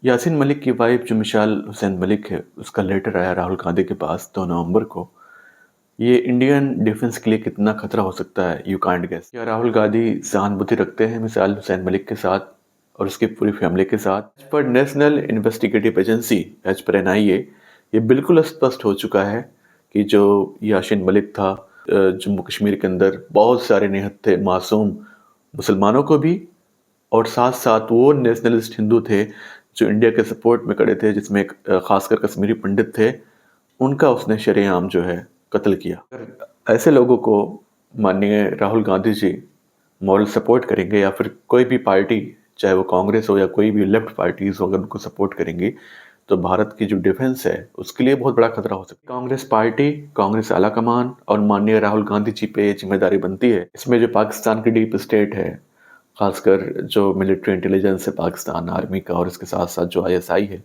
यासीन मलिक की वाइफ जो मिसाल हुसैन मलिक है, उसका लेटर आया राहुल गांधी के पास 2 नवंबर को। ये इंडियन डिफेंस के लिए कितना खतरा हो सकता है, यू कांट गेस। क्या राहुल गांधी सहानुभूति रखते हैं मिसाल हुसैन मलिक के साथ और उसकी पूरी फैमिली के साथ? As per national investigative agency, as per NIA, ये बिल्कुल स्पष्ट हो चुका है कि जो यासीन मलिक था, जम्मू कश्मीर के अंदर बहुत सारे निहत्थे थे, मासूम मुसलमानों को भी, और साथ साथ वो नेशनलिस्ट हिंदू थे जो इंडिया के सपोर्ट में खड़े थे, जिसमें एक खासकर कश्मीरी पंडित थे, उनका उसने शरेआम जो है कत्ल किया। अगर ऐसे लोगों को माननीय राहुल गांधी जी मॉरल सपोर्ट करेंगे, या फिर कोई भी पार्टी, चाहे वो कांग्रेस हो या कोई भी लेफ्ट पार्टीज हो, अगर उनको सपोर्ट करेंगी तो भारत की जो डिफेंस है उसके लिए बहुत बड़ा खतरा हो सकता है। कांग्रेस पार्टी, कांग्रेस आलाकमान और माननीय राहुल गांधी जी पे जिम्मेदारी बनती है। इसमें जो पाकिस्तान की डीप स्टेट है, खासकर जो मिलिट्री इंटेलिजेंस है पाकिस्तान आर्मी का, और इसके साथ साथ जो आईएसआई है,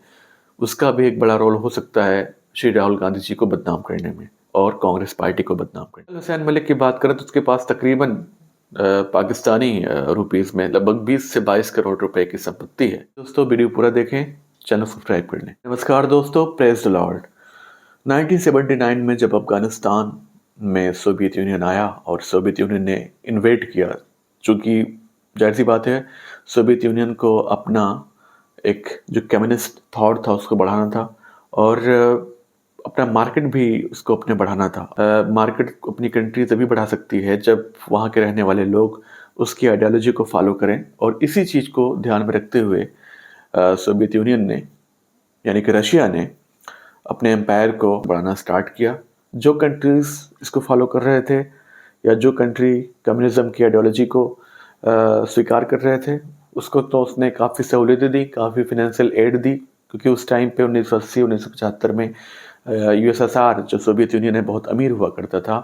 उसका भी एक बड़ा रोल हो सकता है श्री राहुल गांधी जी को बदनाम करने में और कांग्रेस पार्टी को बदनाम करने में। हुसैन मलिक की बात करें तो उसके पास तकरीबन पाकिस्तानी रुपीस में लगभग 20 से 22 करोड़ रुपए की संपत्ति है। दोस्तों, वीडियो पूरा देखें, चैनल सब्सक्राइब कर लें। नमस्कार दोस्तों, प्रेज द लॉर्ड। 1979 में जब अफगानिस्तान में सोवियत यूनियन आया और सोवियत यूनियन ने इन्वेड किया, चूंकि जाहिर सी बात है सोवियत यूनियन को अपना एक जो कम्युनिस्ट थॉट था उसको बढ़ाना था, और अपना मार्केट भी उसको अपने बढ़ाना था। मार्केट अपनी कंट्री तभी बढ़ा सकती है जब वहाँ के रहने वाले लोग उसकी आइडियोलॉजी को फॉलो करें, और इसी चीज़ को ध्यान में रखते हुए सोवियत यूनियन ने, यानी कि रशिया ने, अपने एम्पायर को बढ़ाना स्टार्ट किया। जो कंट्रीज इसको फॉलो कर रहे थे, या जो कंट्री कम्युनिज्म की आइडियोलॉजी को स्वीकार कर रहे थे, उसको तो उसने काफ़ी सहूलियतें दी, काफ़ी फिनेंशियल एड दी, क्योंकि उस टाइम पे 1980-1975 में यूएसएसआर जो सोवियत यूनियन है बहुत अमीर हुआ करता था,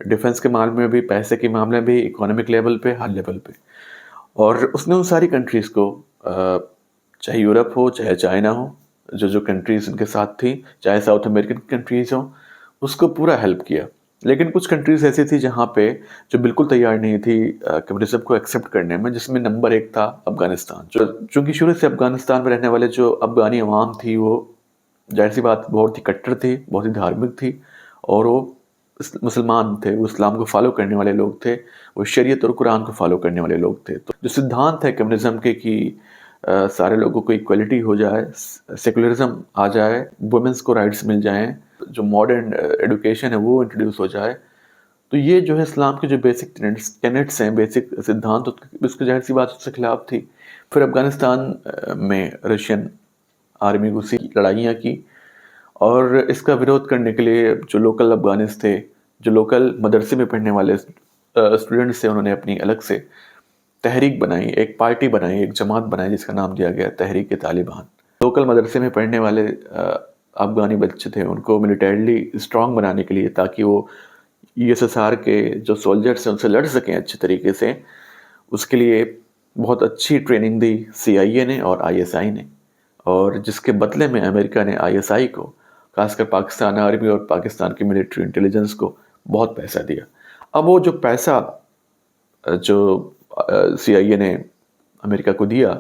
डिफेंस के मामले में भी, पैसे के मामले में भी, इकोनॉमिक लेवल पे, हर लेवल पे। और उसने उन सारी कंट्रीज़ को, चाहे यूरोप हो चाहे चाइना हो, जो जो कंट्रीज़ उनके साथ थी, चाहे साउथ अमेरिकन कंट्रीज़ हो, उसको पूरा हेल्प किया। लेकिन कुछ कंट्रीज़ ऐसी थी जहाँ पे जो बिल्कुल तैयार नहीं थी कम्युनिज्म को एक्सेप्ट करने में, जिसमें नंबर 1 था अफ़गानिस्तान। जो चूँकि शुरू से अफ़गानिस्तान में रहने वाले जो अफ़गानी अवाम थी, वो ज़ाहिर-सी बात बहुत ही कट्टर थी, बहुत ही धार्मिक थी, और वो मुसलमान थे, वो इस्लाम को फॉलो करने वाले लोग थे, वो शरीयत और कुरान को फॉलो करने वाले लोग थे। तो जो सिद्धांत है कम्युनिज्म के कि सारे लोगों को इक्वलिटी हो जाए, सेकुलरिज्म आ जाए, वुमेन्स को राइट्स मिल जाएं, जो मॉडर्न एजुकेशन है वो इंट्रोड्यूस हो जाए, तो ये जो है इस्लाम के जो बेसिक टेनेट्स हैं, बेसिक सिद्धांत, उसकी जाहिर सी बात उसके खिलाफ थी। फिर अफगानिस्तान में रशियन आर्मी घुसी, लड़ाइयाँ की, और इसका विरोध करने के लिए जो लोकल अफगानिस थे, जो लोकल मदरसे में पढ़ने वाले स्टूडेंट्स थे, उन्होंने अपनी अलग से तहरीक बनाई, एक पार्टी बनाई, एक जमात बनाई, जिसका नाम दिया गया तहरीक तालिबान। लोकल मदरसे में पढ़ने वाले अफगानी बच्चे थे, उनको मिलिटरीली स्ट्रांग बनाने के लिए, ताकि वो यूएसएसआर के जो सोल्जर्स हैं उनसे लड़ सकें अच्छे तरीके से, उसके लिए बहुत अच्छी ट्रेनिंग दी सीआईए ने और आईएसआई ने, और जिसके बदले में अमेरिका ने आईएसआई को, खासकर पाकिस्तान आर्मी और पाकिस्तान की मिलिट्री इंटेलिजेंस को, बहुत पैसा दिया। अब वो जो पैसा जो सीआईए ने अमेरिका को दिया,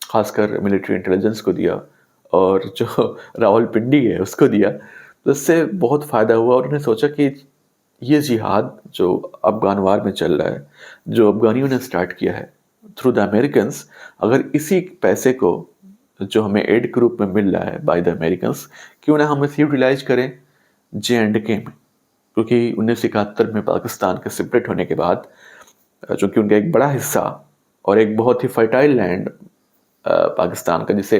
खासकर मिलिट्री इंटेलिजेंस को दिया, और जो रावलपिंडी है उसको दिया, तो इससे बहुत फ़ायदा हुआ, और उन्होंने सोचा कि ये जिहाद जो अफगान वार में चल रहा है, जो अफगानियों ने स्टार्ट किया है थ्रू द अमेरिकन्स, अगर इसी पैसे को जो हमें एड के रूप में मिल रहा है बाय द अमेरिकन्स, क्यों ना हम इसे यूटिलाइज करें जे.एंड.के में। क्योंकि 1971 में पाकिस्तान के सेपरेट होने के बाद, चूँकि उनका एक बड़ा हिस्सा और एक बहुत ही फर्टाइल लैंड पाकिस्तान का, जिसे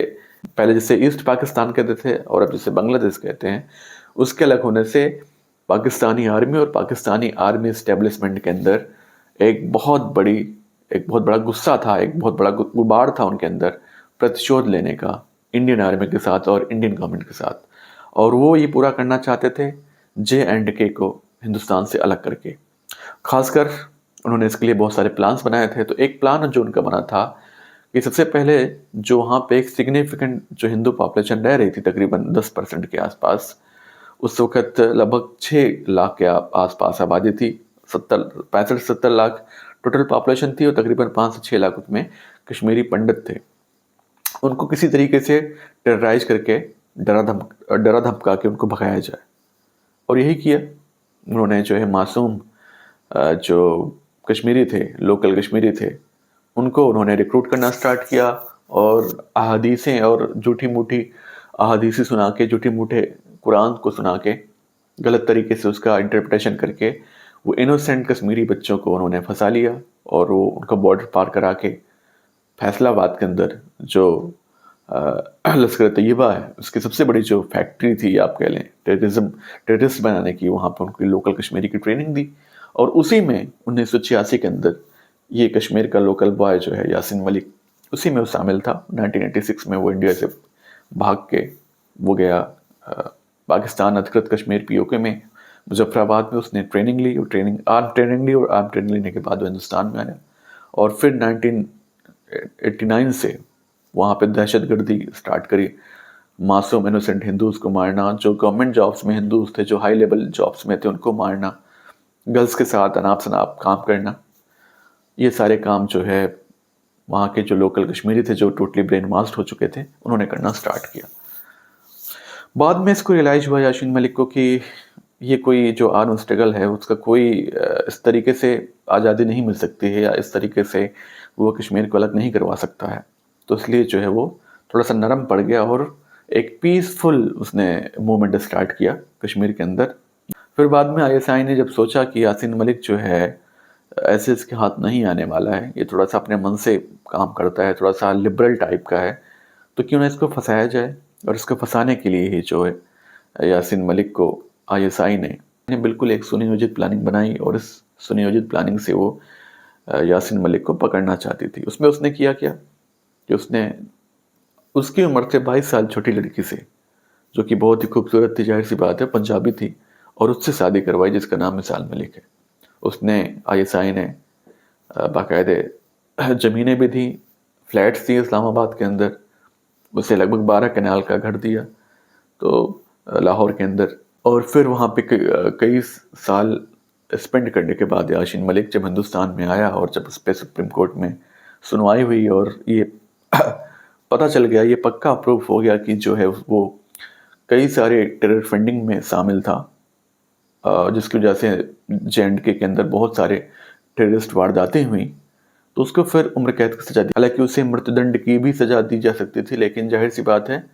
पहले जिसे ईस्ट पाकिस्तान कहते थे और अब जिसे बांग्लादेश कहते हैं, उसके अलग होने से पाकिस्तानी आर्मी और पाकिस्तानी आर्मी इस्टेब्लिशमेंट के अंदर एक बहुत बड़ा गुस्सा था, एक बहुत बड़ा गुबार था उनके अंदर प्रतिशोध लेने का इंडियन आर्मी के साथ और इंडियन गवर्नमेंट के साथ, और वो ये पूरा करना चाहते थे जे.एंड.के को हिंदुस्तान से अलग करके। खासकर उन्होंने इसके लिए बहुत सारे प्लान्स बनाए थे। तो एक प्लान जो उनका बना था कि सबसे पहले जो वहाँ पे एक सिग्निफिकेंट जो हिंदू पॉपुलेशन रह रही थी, तकरीबन 10% के आसपास, उस वक्त लगभग 6 लाख के आसपास आबादी थी, 65-70 लाख टोटल पॉपुलेशन थी, और तकरीबन 5 से 6 लाख उसमें कश्मीरी पंडित थे। उनको किसी तरीके से टेरराइज करके डरा धमका के उनको भगाया जाए। और यही किया उन्होंने। जो है मासूम जो कश्मीरी थे, लोकल कश्मीरी थे, उनको उन्होंने रिक्रूट करना स्टार्ट किया और अहादीसें और झूठी मूठी अहादीसें सुना के, झूठी मूठे कुरान को सुना के, गलत तरीके से उसका इंटरप्रिटेशन करके वो इनोसेंट कश्मीरी बच्चों को उन्होंने फंसा लिया और वो उनका बॉर्डर पार करा के फैसलाबाद के अंदर जो लश्कर तैयबा है उसकी सबसे बड़ी जो फैक्ट्री थी, आप कह लें टेररिस्ट बनाने की, वहाँ पर उनकी लोकल कश्मीरी की ट्रेनिंग दी। और उसी में 1986 के अंदर ये कश्मीर का लोकल बॉय जो है यासीन मलिक, उसी में वो शामिल था। 1986 में वो इंडिया से भाग के वो गया पाकिस्तान, अधिकृत कश्मीर पीओके में, मुजफ्फराबाद में उसने ट्रेनिंग ली और आर्म ट्रेनिंग लेने के बाद वो हिंदुस्तान में आया। और फिर 1989 से वहाँ पे दहशतगर्दी स्टार्ट करी, मासूम इनोसेंट हिंदूज को मारना, जो गवर्नमेंट जॉब्स में हिंदूज थे, जो हाई लेवल जॉब्स में थे, उनको मारना, गर्ल्स के साथ अनाप शनाप काम करना। ये सारे काम जो है वहाँ के जो लोकल कश्मीरी थे, जो टोटली ब्रेन वॉश्ड हो चुके थे, उन्होंने करना स्टार्ट किया। बाद में इसको रियलाइज हुआ यासीन मलिक को कि ये कोई जो आर्म स्ट्रगल है उसका कोई इस तरीके से आज़ादी नहीं मिल सकती है, या इस तरीके से वो कश्मीर को अलग नहीं करवा सकता है। तो इसलिए जो है वो थोड़ा सा नरम पड़ गया और एक पीसफुल उसने मूवमेंट स्टार्ट किया कश्मीर के अंदर। फिर बाद में आईएसआई ने जब सोचा कि यासीन मलिक जो है ऐसे इसके हाथ नहीं आने वाला है, ये थोड़ा सा अपने मन से काम करता है, थोड़ा सा लिबरल टाइप का है, तो क्यों ना इसको फंसाया जाए। और इसको फंसाने के लिए ही जो है यासीन मलिक को आईएसआई ने बिल्कुल एक सुनियोजित प्लानिंग बनाई और इस सुनियोजित प्लानिंग से वो यासीन मलिक को पकड़ना चाहती थी। उसमें उसने किया क्या कि उसने उसकी उम्र से 22 साल छोटी लड़की से, जो कि बहुत ही खूबसूरत थी, जाहिर सी बात है पंजाबी थी, और उससे शादी करवाई जिसका नाम मिसाल मलिक है। उसने आईएसआई ने बाकायदे ज़मीनें भी दी, फ्लैट्स दिए इस्लामाबाद के अंदर, उसे लगभग 12 कनाल का घर दिया तो लाहौर के अंदर। और फिर वहाँ पे कई साल स्पेंड करने के बाद यासीन मलिक जब हिंदुस्तान में आया और जब उस पर सुप्रीम कोर्ट में सुनवाई हुई और ये पता चल गया, ये पक्का प्रूफ हो गया कि जो है वो कई सारे टेरर फंडिंग में शामिल था, जिसकी वजह से JNK के अंदर बहुत सारे टेररिस्ट वारदातें हुई, तो उसको फिर उम्र कैद की सजा दी। हालांकि उसे मृत्युदंड की भी सजा दी जा सकती थी, लेकिन जाहिर सी बात है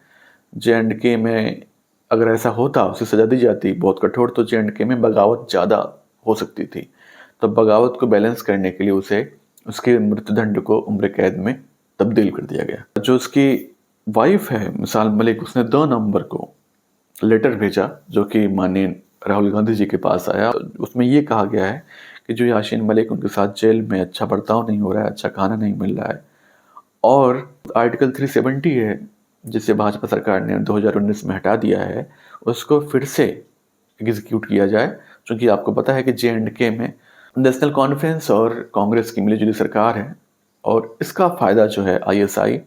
JNK में अगर ऐसा होता, उसे सजा दी जाती बहुत कठोर, तो JNK में बगावत ज़्यादा हो सकती थी। तो बगावत को बैलेंस करने के लिए उसे उसके मृत्युदंड को उम्र कैद में तब्दील कर दिया गया। जो उसकी वाइफ है मिसाल मलिक, उसने 2 नवंबर को लेटर भेजा जो कि माननीय राहुल गांधी जी के पास आया। उसमें ये कहा गया है कि जो यासीन मलिक, उनके साथ जेल में अच्छा बर्ताव नहीं हो रहा है, अच्छा खाना नहीं मिल रहा है, और आर्टिकल 370 है जिसे भाजपा सरकार ने 2019 में हटा दिया है, उसको फिर से एग्जीक्यूट किया जाए। क्योंकि आपको पता है कि JNK में नेशनल कॉन्फ्रेंस और कांग्रेस की मिलीजुली सरकार है, और इसका फ़ायदा जो है ISI,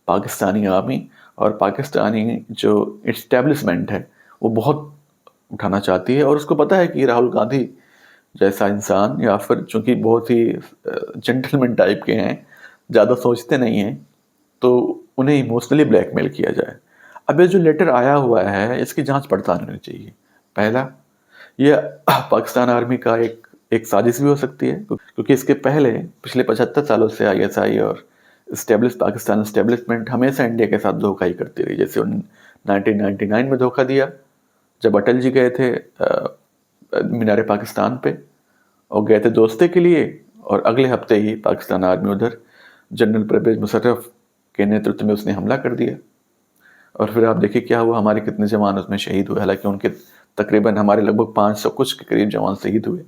पाकिस्तानी आर्मी और पाकिस्तानी जो इस्टेब्लिशमेंट है वो बहुत उठाना चाहती है। और उसको पता है कि राहुल गांधी जैसा इंसान, या फिर चूंकि बहुत ही जेंटलमैन टाइप के हैं, ज़्यादा सोचते नहीं हैं, तो उन्हें इमोशनली ब्लैकमेल किया जाए। अब ये जो लेटर आया हुआ है इसकी जांच पड़ताल होनी चाहिए। पहला, ये पाकिस्तान आर्मी का एक साजिश भी हो सकती है, क्योंकि इसके पहले पिछले 75 सालों से ISI और पाकिस्तान इस्टेब्लिशमेंट हमेशा इंडिया के साथ धोखा ही करती रही। जैसे 1999 में धोखा दिया जब अटल जी गए थे मीनार पाकिस्तान पे, और गए थे दोस्ती के लिए, और अगले हफ्ते ही पाकिस्तान आर्मी उधर जनरल परवेज मुशर्रफ के नेतृत्व में उसने हमला कर दिया। और फिर आप देखिए क्या हुआ, हमारे कितने जवान उसमें शहीद हुए। हालांकि उनके तकरीबन हमारे लगभग 500 कुछ के करीब जवान शहीद हुए,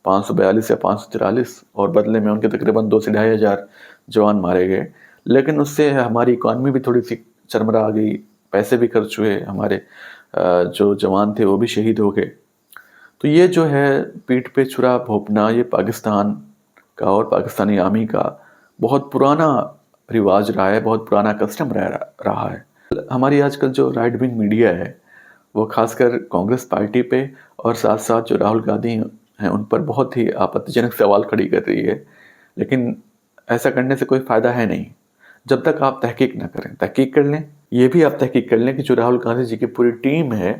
542 या 543, और बदले में उनके तकरीबन 2 से 2.5 हज़ार जवान मारे गए। लेकिन उससे हमारी इकॉनमी भी थोड़ी सी चरमरा आ गई, पैसे भी खर्च हुए, हमारे जो जवान थे वो भी शहीद हो गए। तो ये जो है पीठ पे छुरा भोंपना, ये पाकिस्तान का और पाकिस्तानी आर्मी का बहुत पुराना रिवाज रहा है, बहुत पुराना कस्टम रहा है। हमारी आजकल जो राइट विंग मीडिया है वो खासकर कांग्रेस पार्टी पे और साथ साथ जो राहुल गांधी हैं उन पर बहुत ही आपत्तिजनक सवाल खड़ी कर रही है, लेकिन ऐसा करने से कोई फ़ायदा है नहीं। जब तक आप तहकीक ना करें। तहकीक कर लें, ये भी आप तहकीक कर लें कि जो राहुल गांधी जी की पूरी टीम है,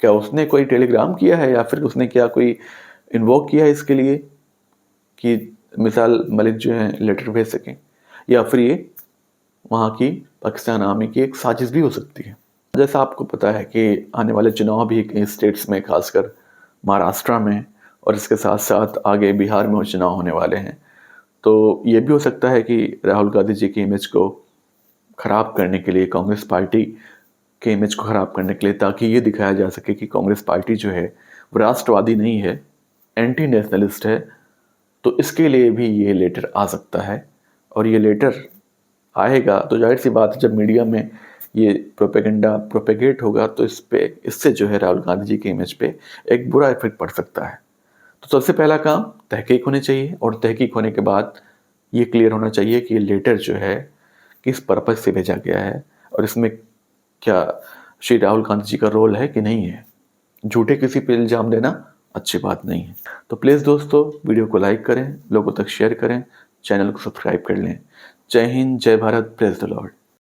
क्या उसने कोई टेलीग्राम किया है या फिर उसने क्या कोई इन्वोक किया है इसके लिए कि मिसाल मलिक जो है लेटर भेज सकें, या फिर ये वहाँ की पाकिस्तान आर्मी की एक साजिश भी हो सकती है। जैसा आपको पता है कि आने वाले चुनाव भी कई स्टेट्स में, खासकर महाराष्ट्र में और इसके साथ साथ आगे बिहार में चुनाव होने वाले हैं, तो ये भी हो सकता है कि राहुल गांधी जी की इमेज को ख़राब करने के लिए, कांग्रेस पार्टी के इमेज को ख़राब करने के लिए, ताकि ये दिखाया जा सके कि कांग्रेस पार्टी जो है वो राष्ट्रवादी नहीं है, एंटी नेशनलिस्ट है, तो इसके लिए भी ये लेटर आ सकता है। और ये लेटर आएगा तो जाहिर सी बात है, जब मीडिया में ये प्रोपेगेंडा प्रोपेगेट होगा तो इससे जो है राहुल गांधी जी की इमेज पे एक बुरा इफेक्ट पड़ सकता है। तो सबसे पहला काम तहकीक होनी चाहिए, और तहकीक होने के बाद ये क्लियर होना चाहिए कि ये लेटर जो है किस पर्पज से भेजा गया है और इसमें क्या श्री राहुल गांधी जी का रोल है कि नहीं है। झूठे किसी पे इल्ज़ाम देना अच्छी बात नहीं है। तो प्लीज़ दोस्तों, वीडियो को लाइक करें, लोगों तक शेयर करें, चैनल को सब्सक्राइब कर लें। जय हिंद, जय भारत, प्रेज द लॉर्ड।